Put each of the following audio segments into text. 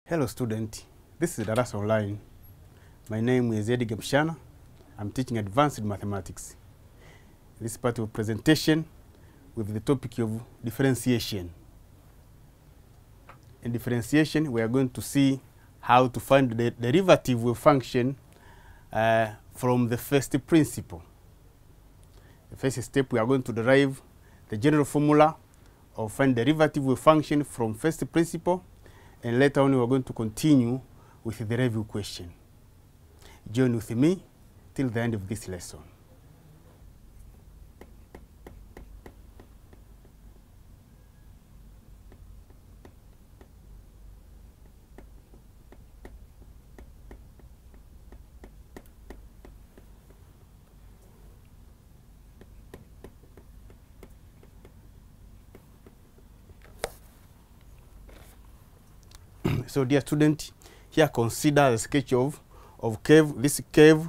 Hello student, this is Darasa Online. My name is Edgar Mshana. I'm teaching advanced mathematics. This is part of presentation with the topic of differentiation. In differentiation, we are going to see how to find the derivative of function from the first principle. The first step, we are going to derive the general formula of find derivative of function from first principle, and later on we are going to continue with the review question. Join with me till the end of this lesson. So dear student, here consider the sketch of curve. This curve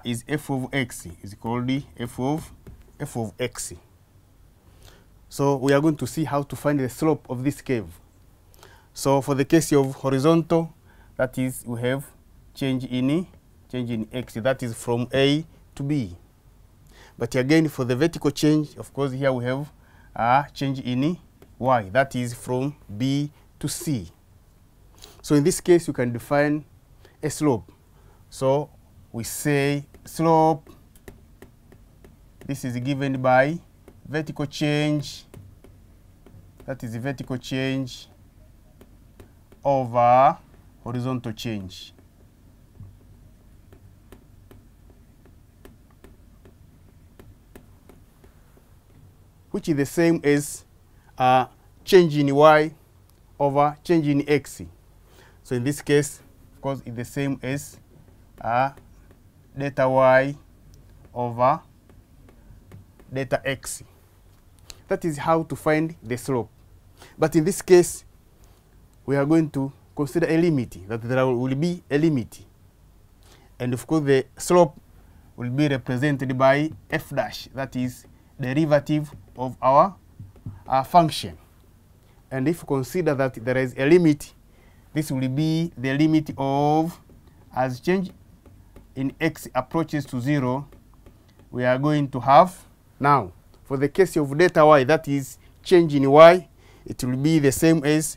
is f of x, is called the f of x. So we are going to see how to find the slope of this curve. So for the case of horizontal, that is, we have change in x, that is from A to B. But again, for the vertical change, of course, here we have change in y, that is from B to C. So in this case, you can define a slope. So we say slope, this is given by vertical change, that is vertical change over horizontal change. Which is the same as change in y over change in x. So in this case, of course, it's the same as delta y over delta x. That is how to find the slope. But in this case, we are going to consider a limit, that there will be a limit. And of course, the slope will be represented by f dash, that is derivative of our function. And if you consider that there is a limit, this will be the limit of, as change in x approaches to 0, we are going to have, now, for the case of delta y, that is change in y, it will be the same as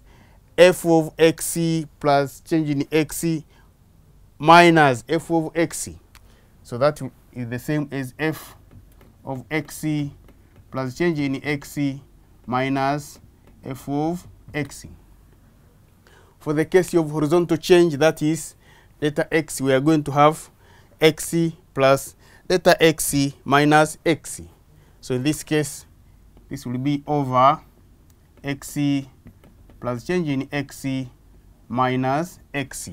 f of x plus change in x minus f of x. So that is the same as f of x plus change in x minus f of x. For the case of horizontal change, that is delta x, we are going to have x plus delta x minus x. So in this case, this will be over x plus change in x minus x.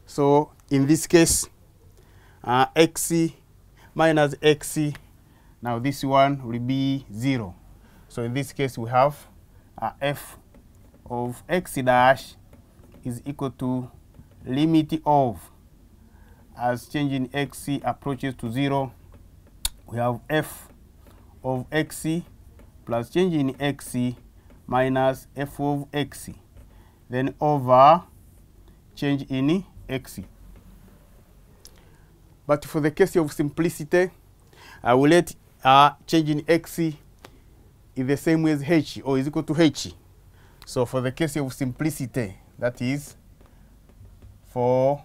So in this case, x minus x, now this one will be 0. So in this case, we have f of x dash is equal to limit of, as change in x approaches to 0, we have f of x plus change in x minus f of x, then over change in x. But for the case of simplicity, I will let change in x is the same as h, or is equal to h. So for the case of simplicity, that is, for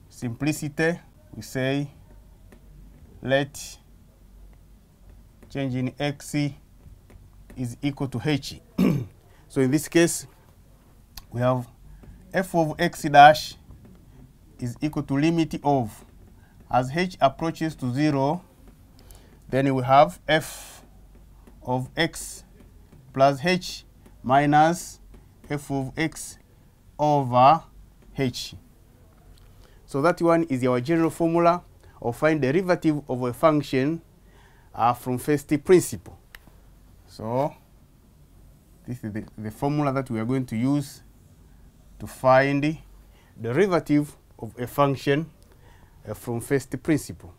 simplicity, we say let change in x is equal to h. So in this case, we have f of x dash is equal to limit of, as h approaches to 0, then we have f of x plus h minus f of x over h. So that one is our general formula of find derivative of a function from first principle. So this is the formula that we are going to use to find the derivative of a function from first principle.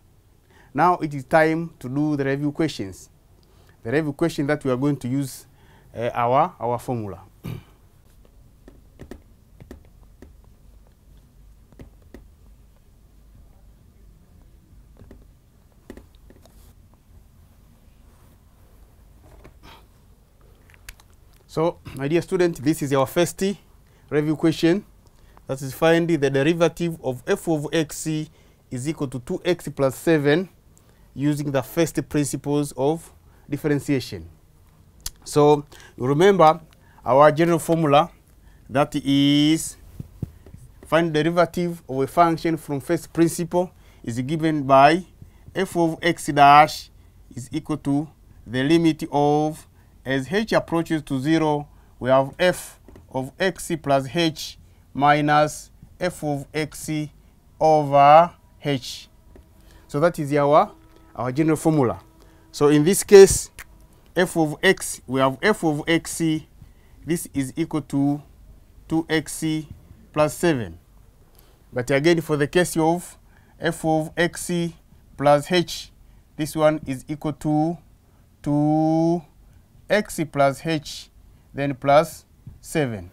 Now it is time to do the review questions. The review question that we are going to use our formula. So, my dear student, this is our first review question. That is, find the derivative of f of x is equal to 2x plus 7 using the first principles of differentiation. So, you remember our general formula, that is, find the derivative of a function from first principle is given by f of x dash is equal to the limit of, as h approaches to 0, we have f of x plus h minus f of x over h. So that is our general formula. So in this case, f of x, we have f of x, this is equal to 2x plus 7. But again, for the case of f of x plus h, this one is equal to 2x plus h, then plus 7.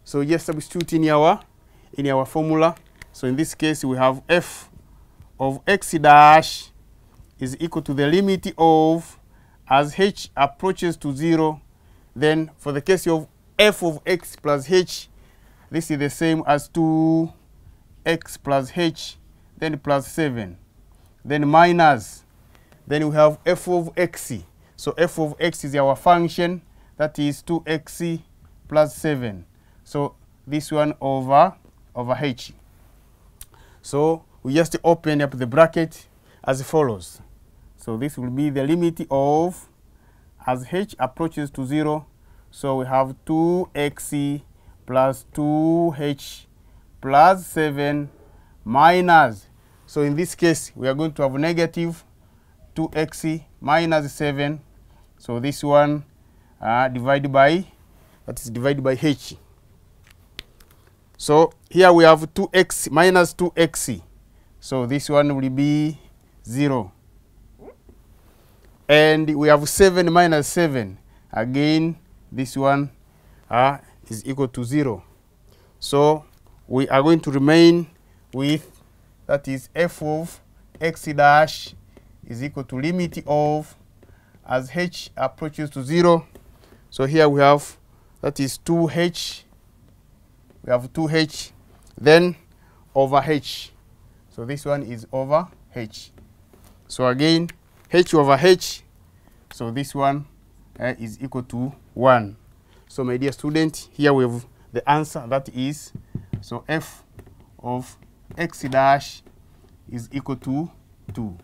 So just substitute in our formula. So in this case, we have f of x dash is equal to the limit of, as h approaches to 0. Then for the case of f of x plus h, this is the same as 2x plus h, then plus 7. Then minus, then we have f of x. So f of x is our function, that is 2x plus 7. So this one over h. So we just open up the bracket as follows. So this will be the limit of, as h approaches to 0. So we have 2x plus 2h plus 7 minus. So in this case, we are going to have negative 2x minus 7. So this one divided by h. So here we have 2x minus 2x. So this one will be 0. And we have 7 minus 7. Again, this one is equal to 0. So we are going to remain with, that is, f of x dash is equal to limit of, as h approaches to 0. So here we have, that is 2h. We have 2h, then over h. So this one is over h. So again, h over h. So this one is equal to 1. So my dear student, here we have the answer, that is, so f of x dash is equal to 2.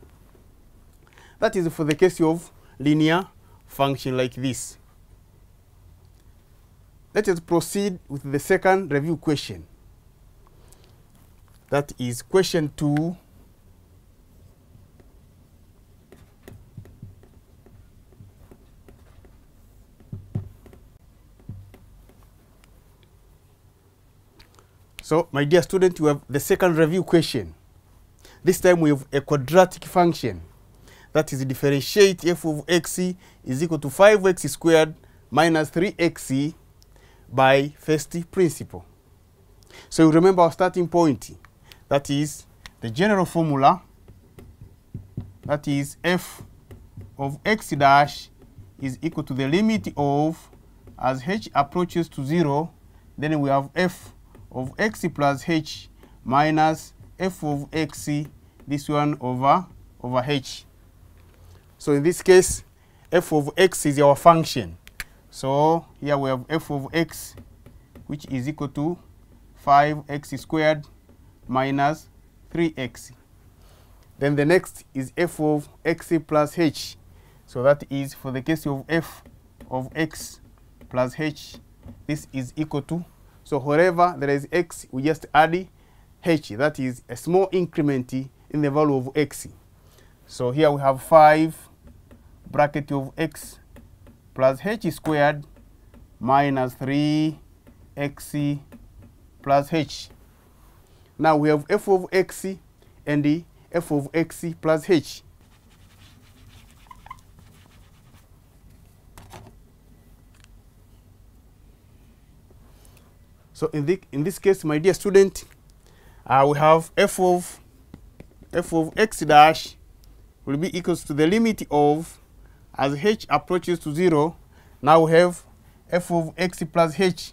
That is for the case of linear function like this. Let us proceed with the second review question. That is question 2. So, my dear student, you have the second review question. This time we have a quadratic function. That is, differentiate f of x is equal to 5x squared minus 3x by first principle. So you remember our starting point. That is the general formula. That is f of x dash is equal to the limit of, as h approaches to 0, then we have f of x plus h minus f of x, this one over h. So in this case, f of x is our function. So here we have f of x, which is equal to 5x squared minus 3x. Then the next is f of x plus h. So that is, for the case of f of x plus h, this is equal to, so wherever there is x, we just add h. That is a small increment in the value of x. So here we have 5 bracket of x plus h squared minus 3x plus h. Now we have f of x and the f of x plus h. So in this case, my dear student, we have f of x dash will be equals to the limit of, as h approaches to 0, now we have f of x plus h,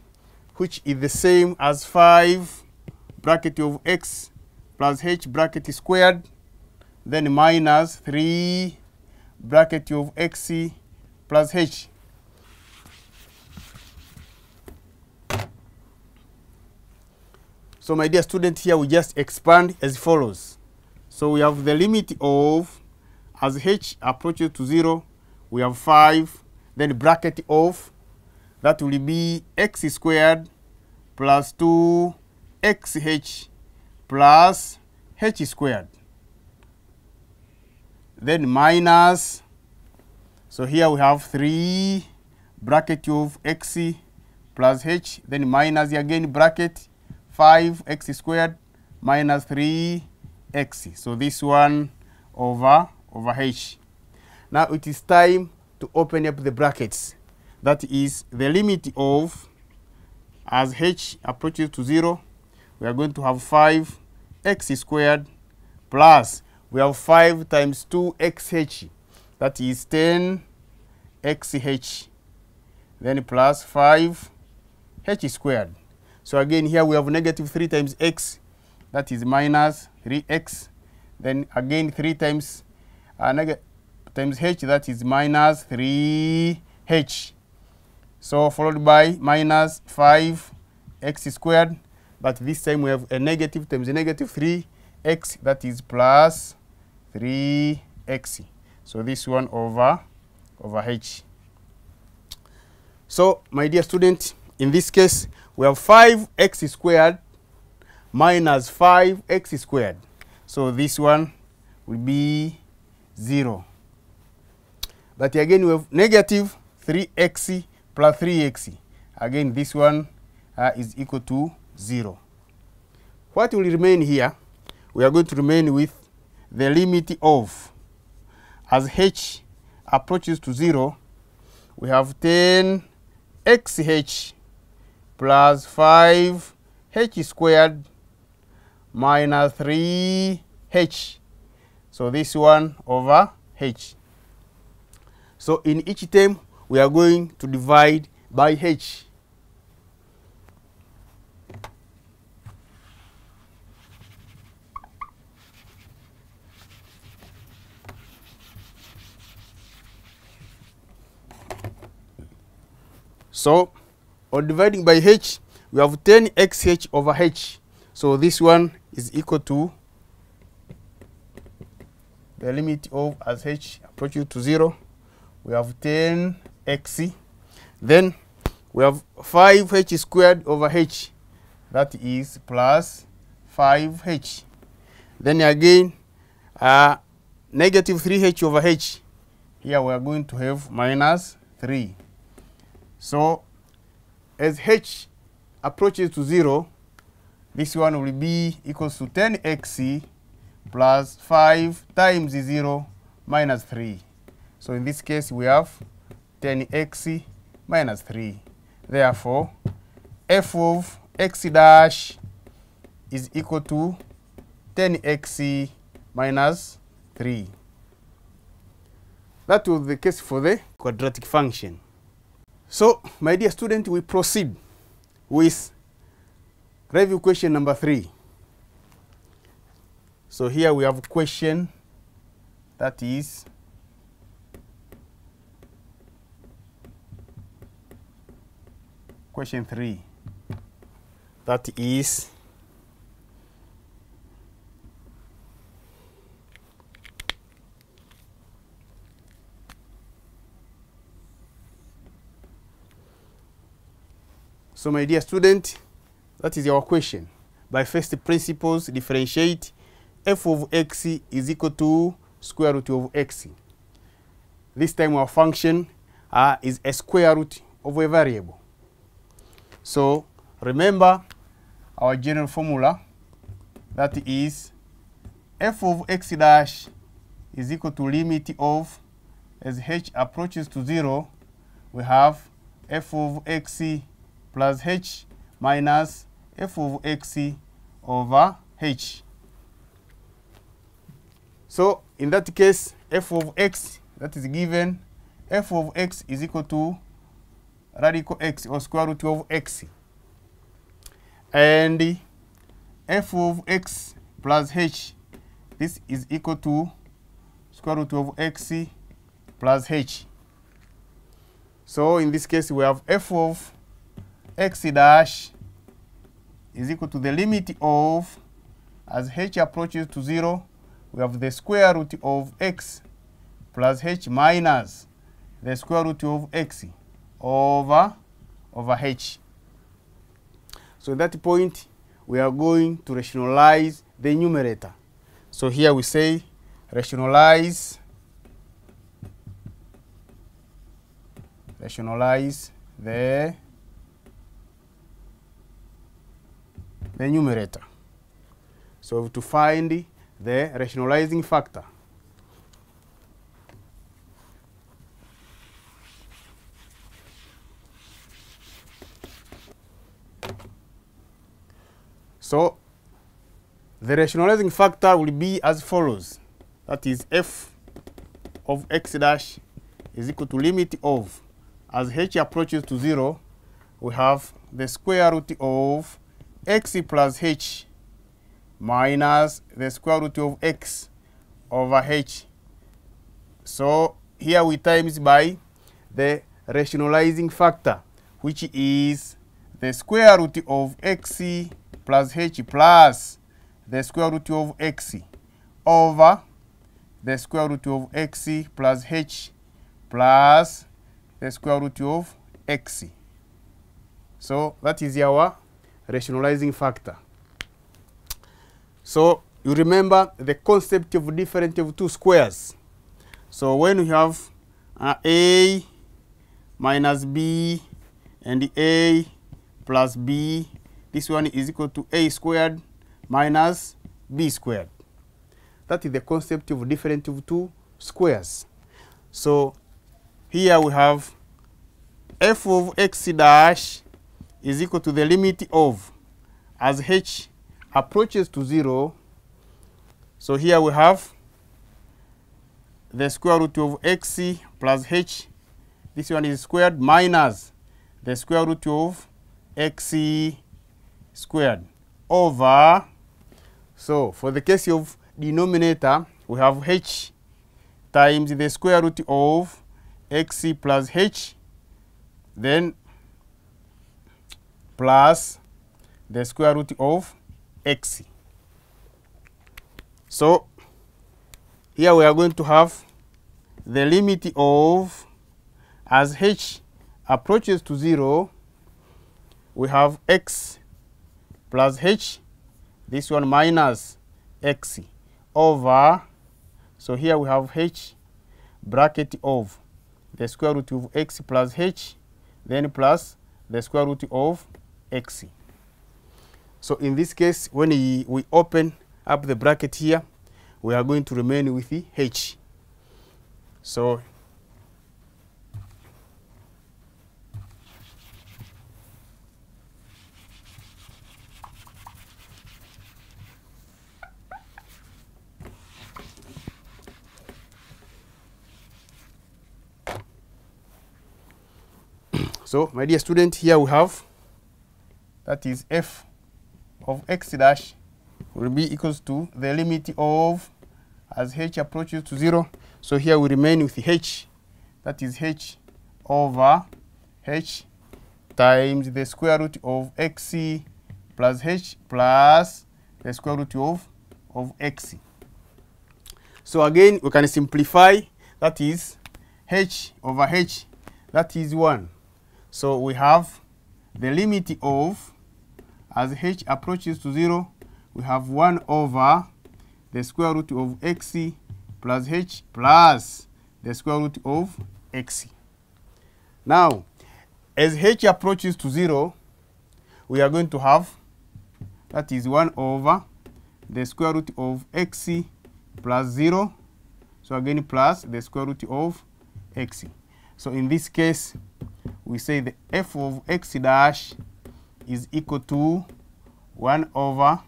which is the same as 5 bracket of x plus h bracket squared, then minus 3 bracket of x plus h. So my dear student, here we just expand as follows. So we have the limit of, as h approaches to 0, we have 5, then bracket of, that will be x squared plus 2xh plus h squared. Then minus, so here we have 3 bracket of x plus h, then minus again bracket 5x squared minus 3x. So this one over h. Now it is time to open up the brackets. That is the limit of, as h approaches to 0, we are going to have 5x squared plus, we have 5 times 2xh, that is 10xh, then plus 5h squared. So again here we have negative 3 times x, that is minus 3x, then again 3 times times h, that is minus 3h. So followed by minus 5x squared, but this time we have a negative times a negative 3x, that is plus 3x. So this one over h. So my dear student, in this case we have 5x squared minus 5x squared. So this one will be 0. But again we have negative 3x plus 3x. Again this one is equal to 0. What will remain here? We are going to remain with the limit of, as h approaches to 0, we have 10xh plus 5h squared minus 3h. So this one over h. So in each term we are going to divide by h. So on dividing by h, we have 10xh over h. So this one is equal to the limit of, as h approaches to 0, we have 10x. Then we have 5h squared over h, that is plus 5h. Then again negative 3h over h, here we are going to have minus 3. So as h approaches to 0, this one will be equals to 10x plus 5 times 0 minus 3. So in this case we have 10x minus 3. Therefore f of x dash is equal to 10x minus 3. That was the case for the quadratic function. So my dear student, we proceed with review question number 3. So here we have a question, that is question 3. That is so my dear student, that is our question. By first principles, differentiate f of x is equal to square root of x. This time our function is a square root of a variable. So remember our general formula, that is f of x dash is equal to limit of, as h approaches to 0, we have f of x plus h minus f of x over h. So in that case, f of x, that is given, f of x is equal to radical x or square root of x. And f of x plus h, this is equal to square root of x plus h. So in this case, we have f of x dash is equal to the limit of, as h approaches to 0, we have the square root of x plus h minus the square root of x over h. So at that point, we are going to rationalize the numerator. So here we say rationalize the numerator. So to find the rationalizing factor. So the rationalizing factor will be as follows. That is f of x dash is equal to limit of, as h approaches to 0, we have the square root of x plus h minus the square root of x over h. So here we times by the rationalizing factor, which is the square root of x plus h plus the square root of x over the square root of x plus h plus the square root of x. So that is our rationalizing factor. So you remember the concept of difference of two squares. So when we have a minus b and a plus b, this one is equal to a squared minus b squared. That is the concept of difference of two squares. So here we have f of x dash is equal to the limit of, as h approaches to 0. So here we have the square root of x plus h. This one is squared minus the square root of x squared over. So for the case of denominator, we have h times the square root of x plus h, then plus the square root of x. So here we are going to have the limit of, as h approaches to 0, we have x plus h, this one minus x over. So here we have h bracket of the square root of x plus h, then plus the square root of x. So in this case, when we open up the bracket here, we are going to remain with the h. So my dear student, here we have, that is f of x dash will be equals to the limit of, as h approaches to 0. So here we remain with h, that is h over h times the square root of x plus h plus the square root of x. So again, we can simplify, that is h over h, that is 1. So we have the limit of, as h approaches to 0, we have 1 over the square root of x plus h plus the square root of x. Now, as h approaches to 0, we are going to have, that is 1 over the square root of x plus 0. So again, plus the square root of x. So in this case, we say the f of x dash is equal to 1 over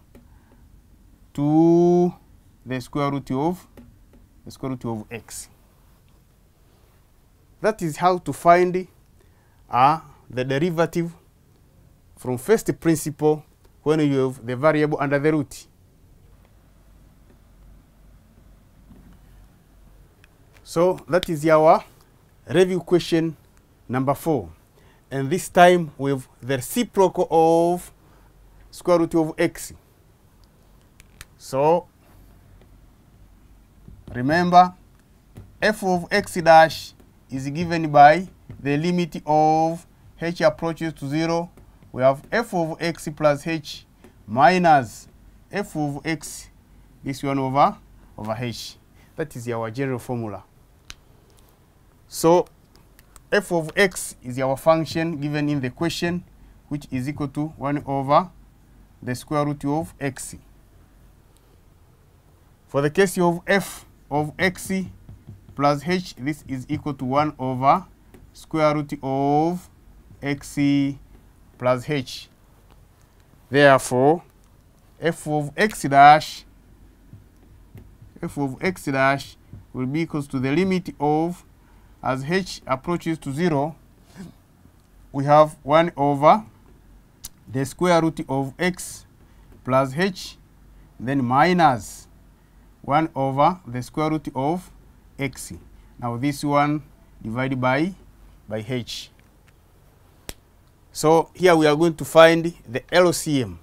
2 the square root of x. That is how to find the derivative from first principle when you have the variable under the root. So that is our review question number 4. And this time we have the reciprocal of square root of x. So remember, f of x dash is given by the limit of h approaches to 0. We have f of x plus h minus f of x, this one over h. That is our general formula. So f of x is our function given in the question, which is equal to 1 over the square root of x. For the case of f of x plus h, this is equal to 1 over square root of x plus h. Therefore, f of x dash will be equal to the limit of, as h approaches to 0, we have 1 over the square root of x plus h, then minus 1 over the square root of x. Now this one divided by h. So here we are going to find the LCM.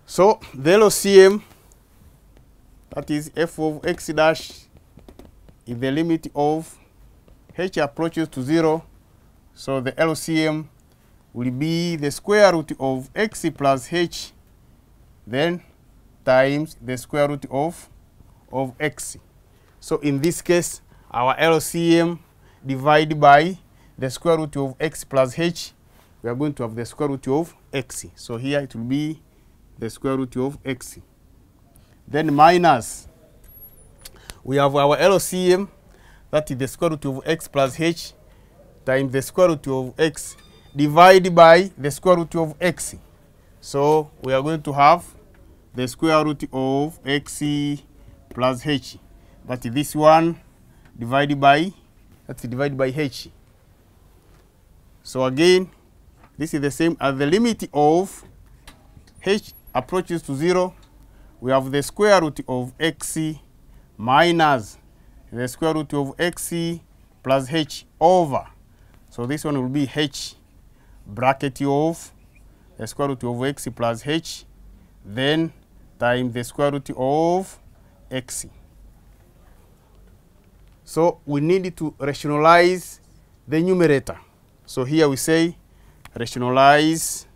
So the LCM, that is f of x dash, is the limit of h approaches to 0. So the LCM will be the square root of x plus h, then times the square root of x. So in this case, our LCM divided by the square root of x plus h, we are going to have the square root of x. So here it will be the square root of x. Then minus, we have our LCM, that is the square root of x plus h, times the square root of x divided by the square root of x. So we are going to have the square root of x plus h. But this one divided by, that's divided by h. So again, this is the same as the limit of h approaches to 0. We have the square root of x minus the square root of x plus h over. So this one will be h bracket of the square root of x plus h, then times the square root of x. So we need to rationalize the numerator. So here we say rationalize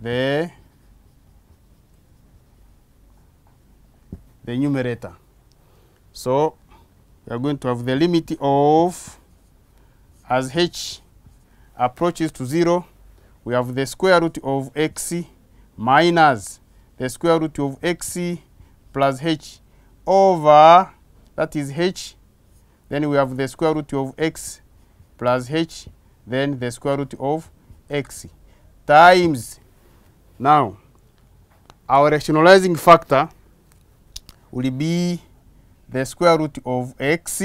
the numerator. So we are going to have the limit of, as h approaches to 0, we have the square root of x minus the square root of x plus h over, that is h, then we have the square root of x plus h, then the square root of x, times, now our rationalizing factor will be the square root of x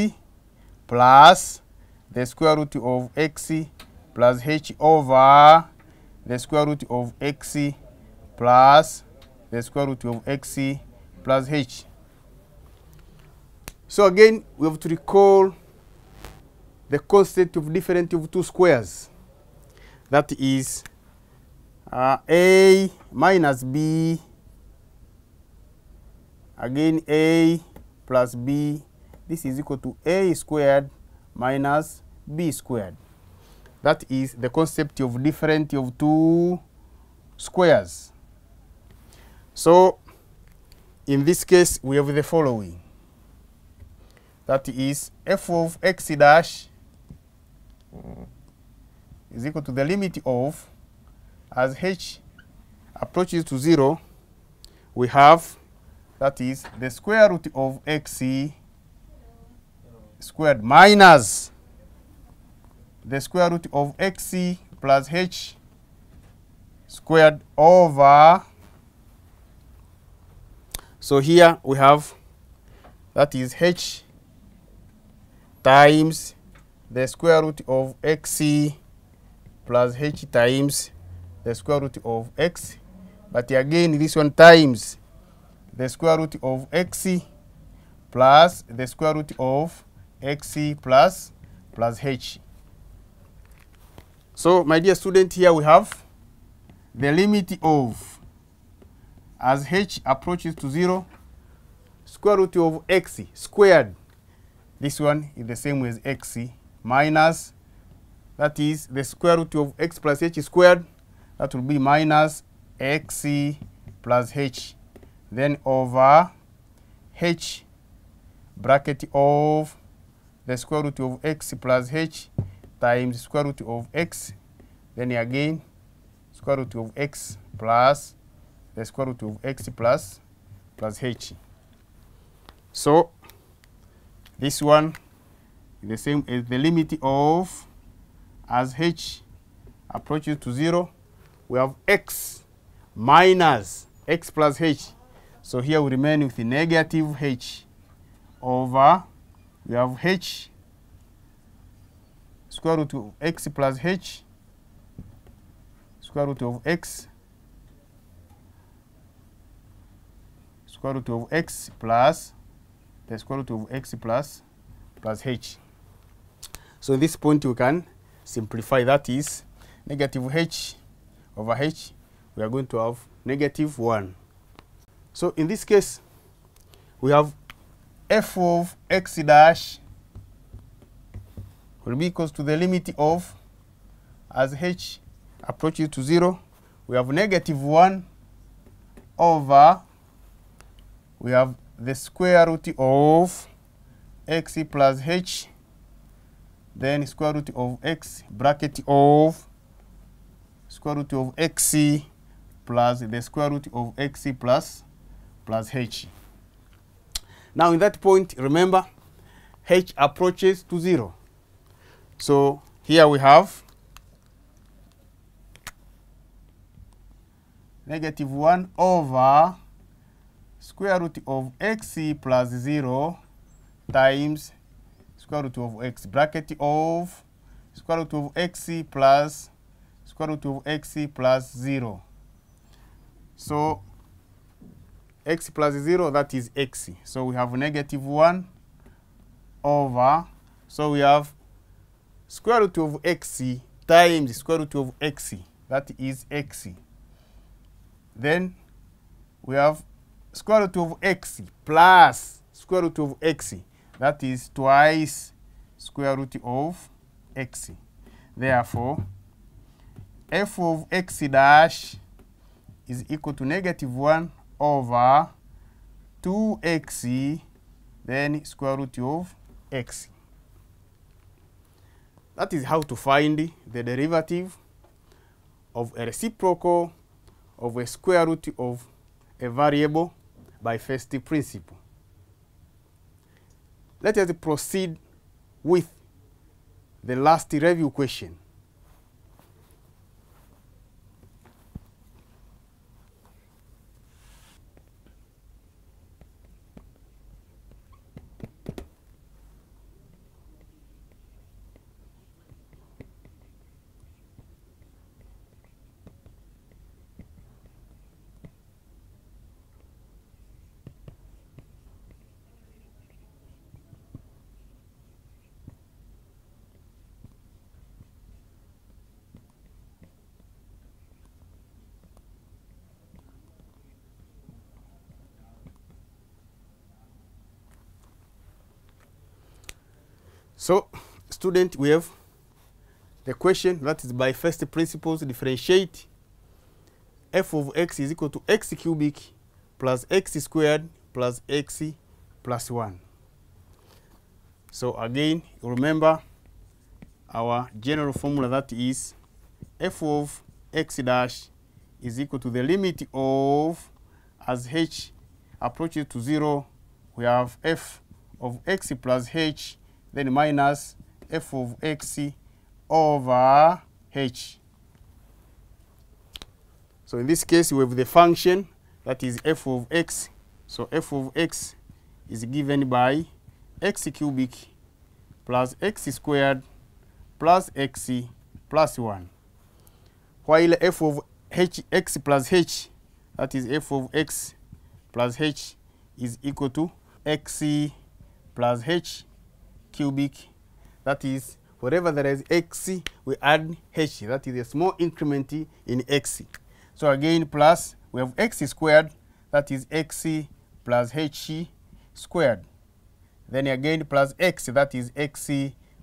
plus the square root of x plus h over the square root of x plus the square root of x plus h. So again, we have to recall the concept of difference of two squares. That is a minus b, again a plus b. This is equal to a squared minus b squared. That is the concept of difference of two squares. So in this case, we have the following. That is, f of x dash is equal to the limit of, as h approaches to 0, we have, that is, the square root of x squared minus the square root of x plus h squared over. So here we have, that is, h times the square root of x plus h times the square root of x. But again, this one times the square root of x plus the square root of x plus h. So, my dear student, here we have the limit of, as h approaches to 0, square root of x squared. This one is the same as x minus, that is, the square root of x plus h squared. That will be minus x plus h. Then over h bracket of the square root of x plus h times square root of x, then again square root of x plus the square root of x plus h. So this one is the same as the limit of, as h approaches to 0, we have x minus x plus h. So here we remain with the negative h over, we have h square root of x plus h square root of x square root of x plus the square root of x plus h. So at this point we can simplify, that is, negative h over h, we are going to have negative 1. So in this case, we have f of x dash will be equals to the limit of, as h approaches to 0, we have negative 1 over, we have the square root of x plus h, then square root of x bracket of square root of x plus the square root of x plus h. Now in that point, remember, h approaches to 0. So here we have negative 1 over square root of x plus 0 times square root of x bracket of square root of x plus square root of x plus 0. So x plus 0, that is x. So we have negative 1 over, so we have square root of x times square root of x, that is x. Then we have square root of x plus square root of x, that is twice square root of x. Therefore, f of x dash is equal to negative 1 over 2x, then square root of x. That is how to find the derivative of a reciprocal of a square root of a variable by first principle. Let us proceed with the last review question. So, student, we have the question that is by first principles differentiate f of x is equal to x cubic plus x squared plus x plus 1. So again, remember our general formula, that is f of x dash is equal to the limit of, as h approaches to 0, we have f of x plus h, then minus f of x over h. So in this case, we have the function that is f of x. So f of x is given by x cubic plus x squared plus x plus 1. While f of h, x plus h, that is f of x plus h, is equal to x plus h cubic. That is, wherever there is x, we add h. That is a small increment in x. So again, plus, we have x squared, that is x plus h squared. Then again, plus x, that is x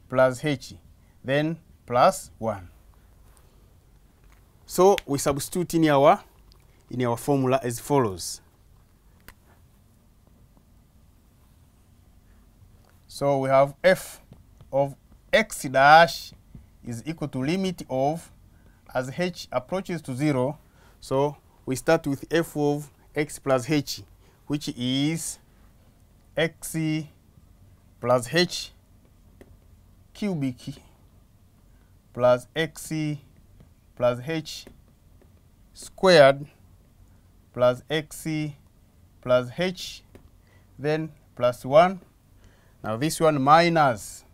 plus h. Then plus 1. So we substitute in our formula as follows. So we have f of x dash is equal to limit of, as h approaches to 0. So we start with f of x plus h, which is x plus h cubic plus x plus h squared plus x plus h, then plus 1. Now this one minus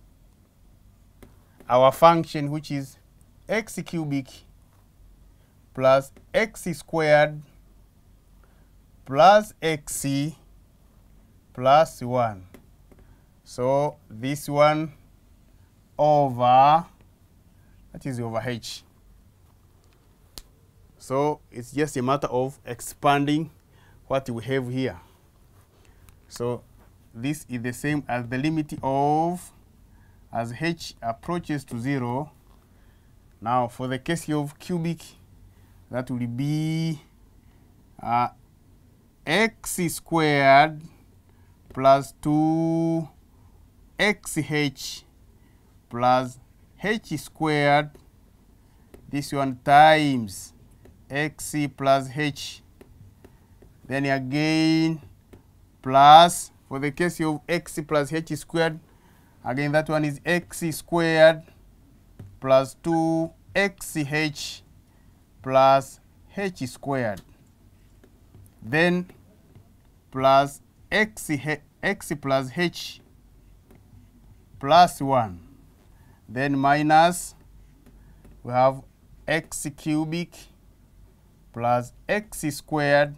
our function, which is x cubic plus x squared plus x plus 1. So this one over, that is over h. So it's just a matter of expanding what we have here. So this is the same as the limit of, as h approaches to 0. Now for the case of cubic, that will be x squared plus 2xh plus h squared, this one times x plus h, then again plus, for the case of x plus h squared, again that one is x squared plus 2xh plus h squared, then plus x plus h plus 1, then minus, we have x cubic plus x squared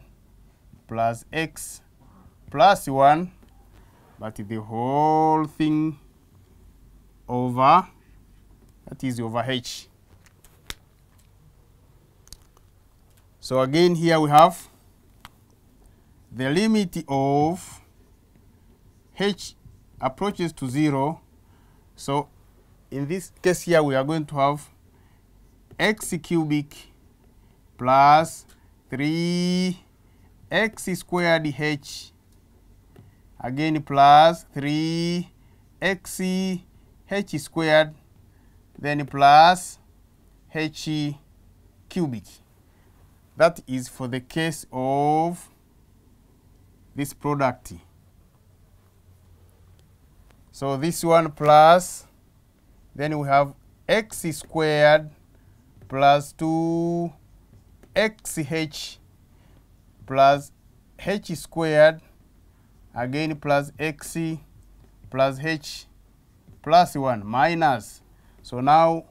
plus x plus 1, but the whole thing over, that is over h. So again here we have the limit of h approaches to 0. So in this case here we are going to have x cubic plus 3x squared h, again plus 3x h squared, then plus h cubic. That is for the case of this product. So this one plus, then we have x squared plus 2xh plus h squared, again plus x plus h plus 1 minus. So now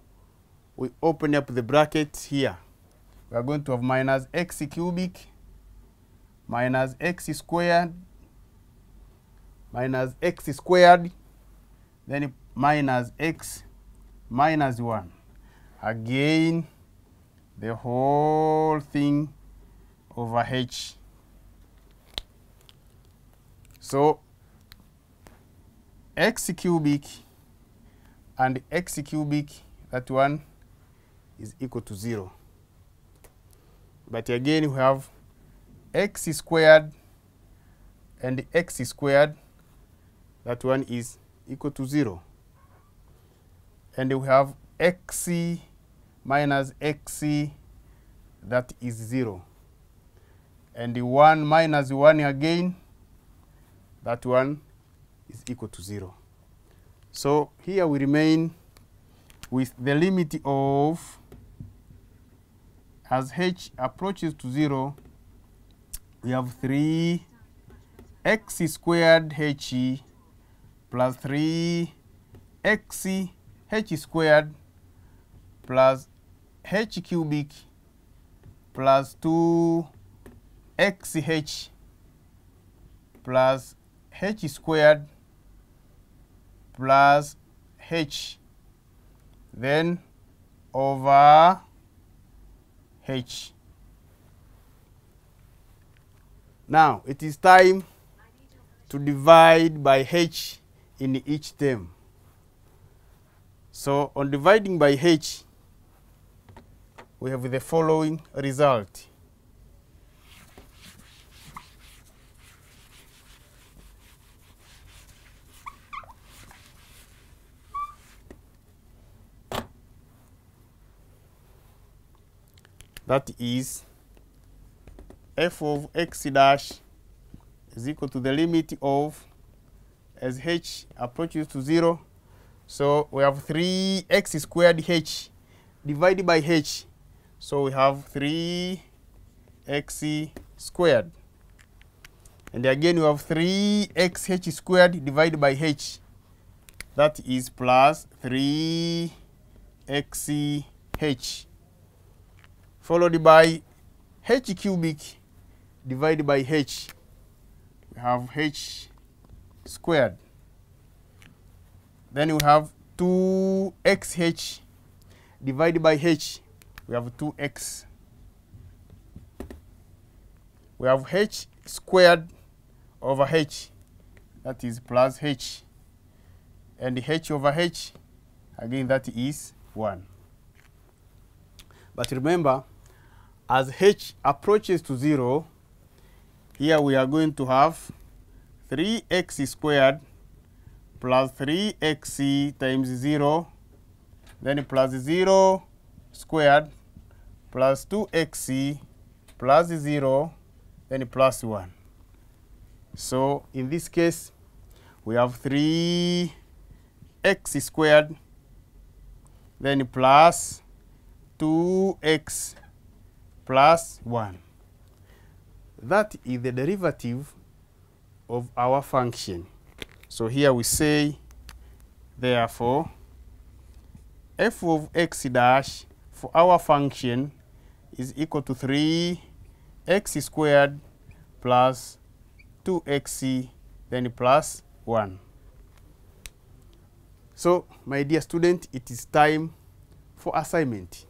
we open up the bracket here. We are going to have minus x cubic minus x squared minus x squared, then minus x minus 1. Again, the whole thing over h. So x cubic and x cubic, that one is equal to 0. But again, we have x squared and x squared, that one is equal to 0. And we have x minus x, that is 0. And the 1 minus 1 again, that one is equal to 0. So here we remain with the limit of, as h approaches to 0, we have 3 x squared h plus 3 x h squared plus h cubic plus 2 xh plus h squared plus h, then over h. Now it is time to divide by h in each term. So on dividing by h, we have the following result. That is f of x dash is equal to the limit of, as h approaches to 0. So we have 3x squared h divided by h. So we have 3x squared. And again we have 3xh squared divided by h. That is plus 3xh. Followed by h cubic divided by h. We have h squared. Then we have 2xh divided by h. We have 2x. We have h squared over h. That is plus h. And h over h, again, that is 1. But remember, as h approaches to 0, here we are going to have 3x squared plus 3x times 0, then plus 0 squared plus 2x plus 0, then plus 1. So in this case, we have 3x squared, then plus 2x plus 1. That is the derivative of our function. So here we say, therefore, f of x dash for our function is equal to 3x squared plus 2x, then plus 1. So, my dear student, it is time for assignment.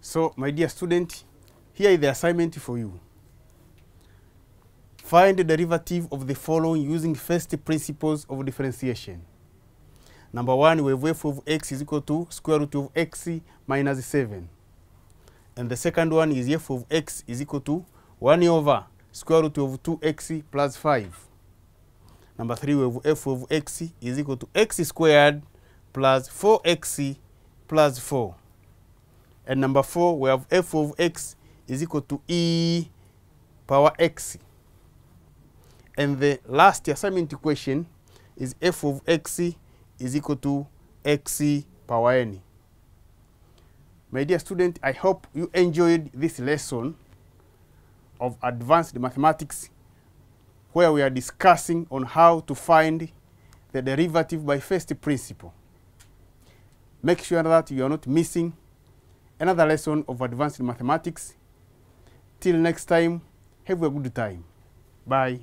So, my dear student, here is the assignment for you. Find the derivative of the following using first principles of differentiation. Number 1, we have f of x is equal to square root of x minus 7. And the second one is f of x is equal to 1 over square root of 2x plus 5. Number 3, we have f of x is equal to x squared plus 4x plus 4. And number 4, we have f of x is equal to e power x. And the last assignment question is f of x is equal to x power n. My dear student, I hope you enjoyed this lesson of advanced mathematics, where we are discussing on how to find the derivative by first principle. Make sure that you are not missing another lesson of advanced mathematics. Till next time, have a good time. Bye.